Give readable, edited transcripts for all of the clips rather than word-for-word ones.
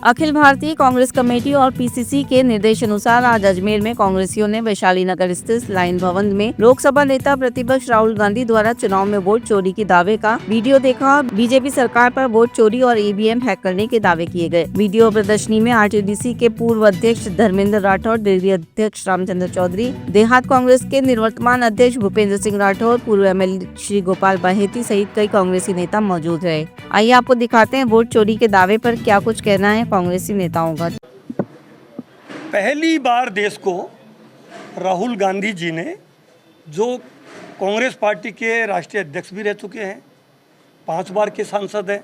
Akhil Bharatiya Congress committee और PCC के निर्देशानुसार आज अजमेर में कांग्रेसियों ने वैशाली नगर स्थित लाइन भवन में लोकसभा नेता प्रतिपक्ष राहुल गांधी द्वारा चुनाव में वोट चोरी के दावे का वीडियो देखा। बीजेपी सरकार पर वोट चोरी और ईवीएम हैक करने के दावे किए गए। वीडियो प्रदर्शनी में आरटीडीसी के पूर्व अध्यक्ष धर्मेंद्र राठौर, दिल्ली अध्यक्ष रामचंद्र चौधरी, देहात कांग्रेस के निवर्तमान अध्यक्ष भूपेंद्र सिंह राठौर, पूर्व एमएलए श्री गोपाल बाहेती सहित कई कांग्रेसी नेता मौजूद रहे। आइए आपको दिखाते हैं वोट चोरी के दावे पर क्या कुछ कहना है कांग्रेसी नेताओं का। पहली बार देश को राहुल गांधी जी ने, जो कांग्रेस पार्टी के राष्ट्रीय अध्यक्ष भी रह चुके हैं, 5 बार के सांसद हैं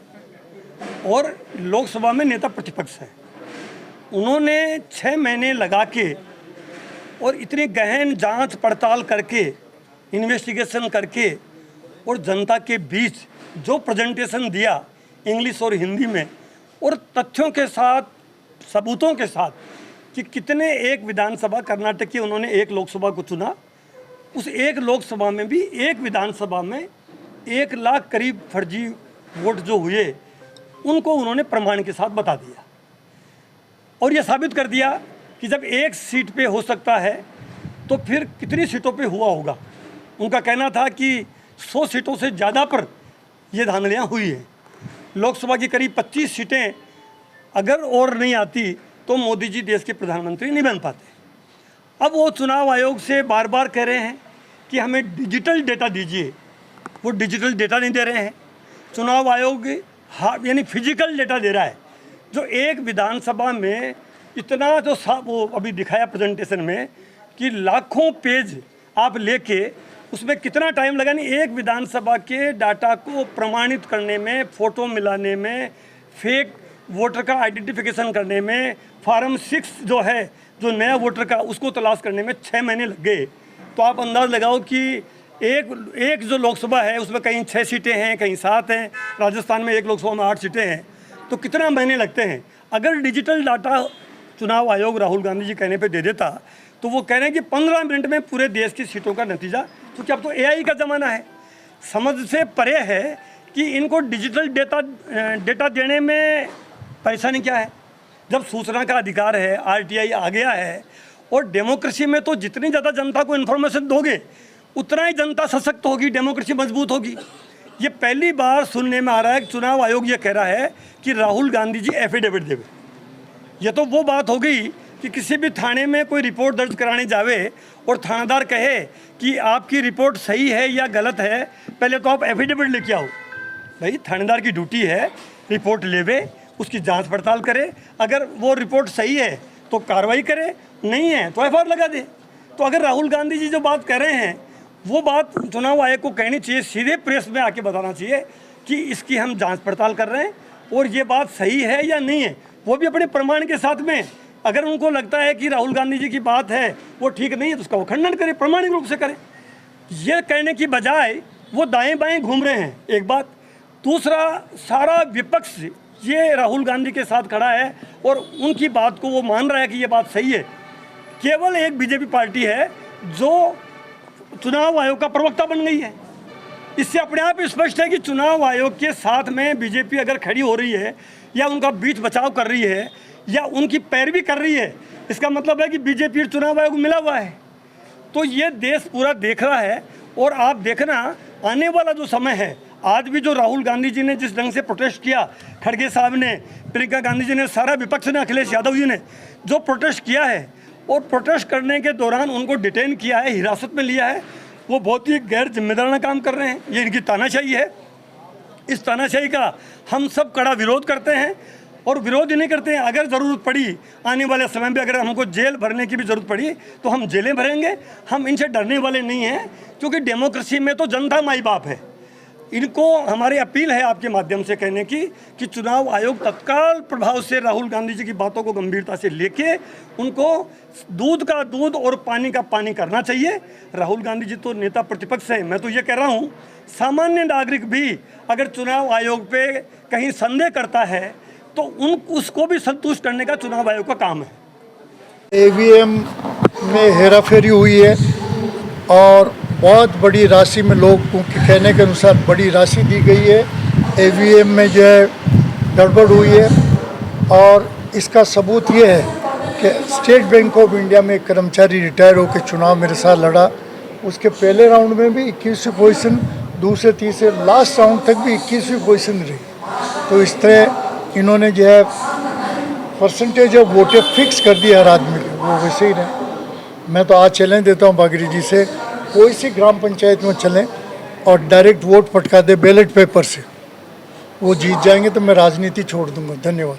और लोकसभा में नेता प्रतिपक्ष हैं, उन्होंने 6 महीने लगा के और इतनी गहन जांच पड़ताल करके, इन्वेस्टिगेशन करके और जनता के बीच जो प्रेजेंटेशन दिया इंग्लिश और हिंदी में और तथ्यों के साथ, सबूतों के साथ कि कितने एक विधानसभा कर्नाटक की उन्होंने एक लोकसभा को चुना, उस एक लोकसभा में भी एक विधानसभा में 1 लाख करीब फर्जी वोट जो हुए उनको उन्होंने प्रमाण के साथ बता दिया और यह साबित कर दिया कि जब एक सीट पे हो सकता है तो फिर कितनी सीटों पे हुआ होगा। उनका कहना था कि 100 सीटों से ज़्यादा पर ये धांधलियाँ हुई हैं। लोकसभा की करीब 25 सीटें अगर और नहीं आती तो मोदी जी देश के प्रधानमंत्री नहीं बन पाते। अब वो चुनाव आयोग से बार बार कह रहे हैं कि हमें डिजिटल डेटा दीजिए, वो डिजिटल डेटा नहीं दे रहे हैं। चुनाव आयोग यानी फिजिकल डेटा दे रहा है, जो एक विधानसभा में इतना जो वो अभी दिखाया प्रेजेंटेशन में कि लाखों पेज आप लेके उसमें कितना टाइम लगा। नहीं, एक विधानसभा के डाटा को प्रमाणित करने में, फ़ोटो मिलाने में, फेक वोटर का आइडेंटिफिकेशन करने में, फार्म 6 जो है जो नया वोटर का उसको तलाश करने में 6 महीने लग गए। तो आप अंदाज़ लगाओ कि एक जो लोकसभा है उसमें कहीं 6 सीटें हैं, कहीं 7 हैं, राजस्थान में एक लोकसभा में 8 सीटें हैं, तो कितना महीने लगते हैं। अगर डिजिटल डाटा चुनाव आयोग राहुल गांधी जी कहने पे दे देता तो वो कह रहे हैं कि 15 मिनट में पूरे देश की सीटों का नतीजा, क्योंकि अब तो एआई का ज़माना है, समझ से परे है कि इनको डिजिटल डेटा देने में परेशानी क्या है। जब सूचना का अधिकार है, आरटीआई आ गया है और डेमोक्रेसी में तो जितनी ज़्यादा जनता को इन्फॉर्मेशन दोगे उतना ही जनता सशक्त होगी, डेमोक्रेसी मजबूत होगी। ये पहली बार सुनने में आ रहा है कि चुनाव आयोग ये कह रहा है कि राहुल गांधी जी एफिडेविट देवे। ये तो वो बात हो गई कि किसी भी थाने में कोई रिपोर्ट दर्ज कराने जावे और थानेदार कहे कि आपकी रिपोर्ट सही है या गलत है, पहले तो आप एफिडेविट लेके आओ। भाई, थानेदार की ड्यूटी है रिपोर्ट लेवे, उसकी जांच पड़ताल करे, अगर वो रिपोर्ट सही है तो कार्रवाई करे, नहीं है तो एफआईआर लगा दे। तो अगर राहुल गांधी जी जो बात कर रहे हैं वो बात चुनाव आयोग को कहनी चाहिए, सीधे प्रेस में आके बताना चाहिए कि इसकी हम जांच पड़ताल कर रहे हैं और ये बात सही है या नहीं है, वो भी अपने प्रमाण के साथ में। अगर उनको लगता है कि राहुल गांधी जी की बात है वो ठीक नहीं है तो उसका वो खंडन करे, प्रामाणिक रूप से करे। ये कहने की बजाय वो दाएं बाएं घूम रहे हैं, एक बात। दूसरा, सारा विपक्ष ये राहुल गांधी के साथ खड़ा है और उनकी बात को वो मान रहा है कि ये बात सही है। केवल एक बीजेपी पार्टी है जो चुनाव आयोग का प्रवक्ता बन गई है। इससे अपने आप स्पष्ट है कि चुनाव आयोग के साथ में बीजेपी अगर खड़ी हो रही है या उनका बीच बचाव कर रही है या उनकी पैरवी कर रही है, इसका मतलब है कि बीजेपी चुनाव आयोग मिला हुआ है। तो ये देश पूरा देख रहा है और आप देखना आने वाला जो समय है, आज भी जो राहुल गांधी जी ने जिस ढंग से प्रोटेस्ट किया, खड़गे साहब ने, प्रियंका गांधी जी ने, सारा विपक्ष ने, अखिलेश यादव जी ने जो प्रोटेस्ट किया है और प्रोटेस्ट करने के दौरान उनको डिटेन किया है, हिरासत में लिया है, वो बहुत ही गैर जिम्मेदाराना काम कर रहे हैं। ये इनकी तानाशाही है। इस तानाशाही का हम सब कड़ा विरोध करते हैं और विरोध ही नहीं करते हैं। अगर ज़रूरत पड़ी आने वाले समय में, अगर हमको जेल भरने की भी ज़रूरत पड़ी तो हम जेलें भरेंगे। हम इनसे डरने वाले नहीं हैं, क्योंकि डेमोक्रेसी में तो जनता माई बाप है। इनको हमारी अपील है आपके माध्यम से कहने की कि चुनाव आयोग तत्काल प्रभाव से राहुल गांधी जी की बातों को गंभीरता से लेके उनको दूध का दूध और पानी का पानी करना चाहिए। राहुल गांधी जी तो नेता प्रतिपक्ष है। मैं तो ये कह रहा हूँ, सामान्य नागरिक भी अगर चुनाव आयोग पे कहीं संदेह करता है तो उसको भी संतुष्ट करने का चुनाव आयोग का काम है। ईवीएम में हेराफेरी हुई है और बहुत बड़ी राशि में लोगों के कहने के अनुसार बड़ी राशि दी गई है। ईवीएम में जो है गड़बड़ हुई है और इसका सबूत ये है कि स्टेट बैंक ऑफ इंडिया में एक कर्मचारी रिटायर होकर चुनाव मेरे साथ लड़ा। उसके पहले राउंड में भी 21वीं पोजीशन, दूसरे तीसरे लास्ट राउंड तक भी 21वीं पोजीशन रही। तो इस तरह इन्होंने जो है परसेंटेज ऑफ वोटें फिक्स कर दी हर आदमी के, वो वैसे ही रहे। मैं तो आज चैलेंज देता हूँ बागरी जी से, कोई सी ग्राम पंचायत में चलें और डायरेक्ट वोट पटका दे बैलेट पेपर से, वो जीत जाएंगे तो मैं राजनीति छोड़ दूंगा। धन्यवाद।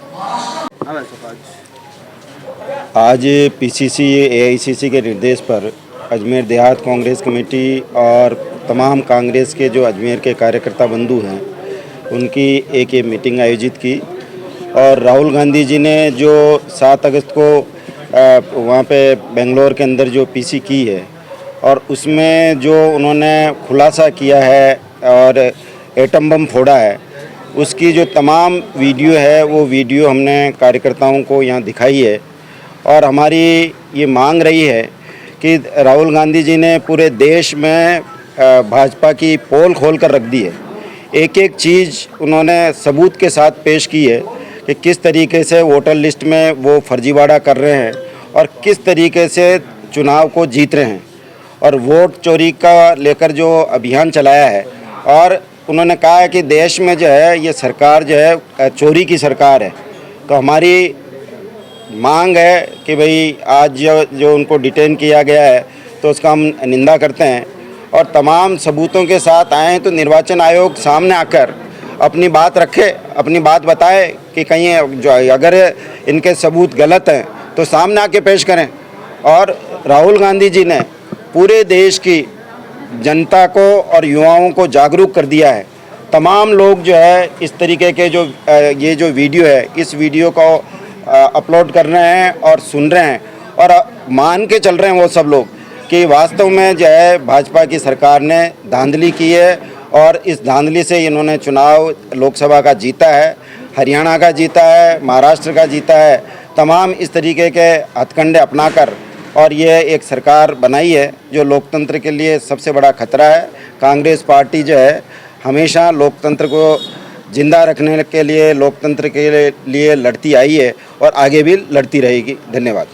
आज पीसीसी एआईसीसी के निर्देश पर अजमेर देहात कांग्रेस कमेटी और तमाम कांग्रेस के जो अजमेर के कार्यकर्ता बंधु हैं उनकी एक ये मीटिंग आयोजित की। और राहुल गांधी जी ने जो 7 अगस्त को वहाँ पे बेंगलोर के अंदर जो पीसी की है और उसमें जो उन्होंने खुलासा किया है और एटम बम फोड़ा है, उसकी जो तमाम वीडियो है वो वीडियो हमने कार्यकर्ताओं को यहाँ दिखाई है। और हमारी ये मांग रही है कि राहुल गांधी जी ने पूरे देश में भाजपा की पोल खोल कर रख दी है। एक एक चीज़ उन्होंने सबूत के साथ पेश की है कि किस तरीके से वोटर लिस्ट में वो फर्जीवाड़ा कर रहे हैं और किस तरीके से चुनाव को जीत रहे हैं। और वोट चोरी का लेकर जो अभियान चलाया है, और उन्होंने कहा है कि देश में जो है ये सरकार जो है चोरी की सरकार है। तो हमारी मांग है कि भाई आज जो उनको डिटेन किया गया है तो उसका हम निंदा करते हैं और तमाम सबूतों के साथ आए तो निर्वाचन आयोग सामने आकर अपनी बात रखे, अपनी बात बताए कि कहीं जो अगर इनके सबूत गलत हैं तो सामने आके पेश करें। और राहुल गांधी जी ने पूरे देश की जनता को और युवाओं को जागरूक कर दिया है। तमाम लोग जो है इस तरीके के जो ये जो वीडियो है, इस वीडियो को अपलोड कर रहे हैं और सुन रहे हैं और मान के चल रहे हैं वो सब लोग कि वास्तव में जो है भाजपा की सरकार ने धांधली की है और इस धांधली से इन्होंने चुनाव लोकसभा का जीता है, हरियाणा का जीता है, महाराष्ट्र का जीता है। तमाम इस तरीके के हथकंडे अपनाकर और ये एक सरकार बनाई है जो लोकतंत्र के लिए सबसे बड़ा खतरा है। कांग्रेस पार्टी जो है हमेशा लोकतंत्र को जिंदा रखने के लिए, लोकतंत्र के लिए लड़ती आई है और आगे भी लड़ती रहेगी। धन्यवाद।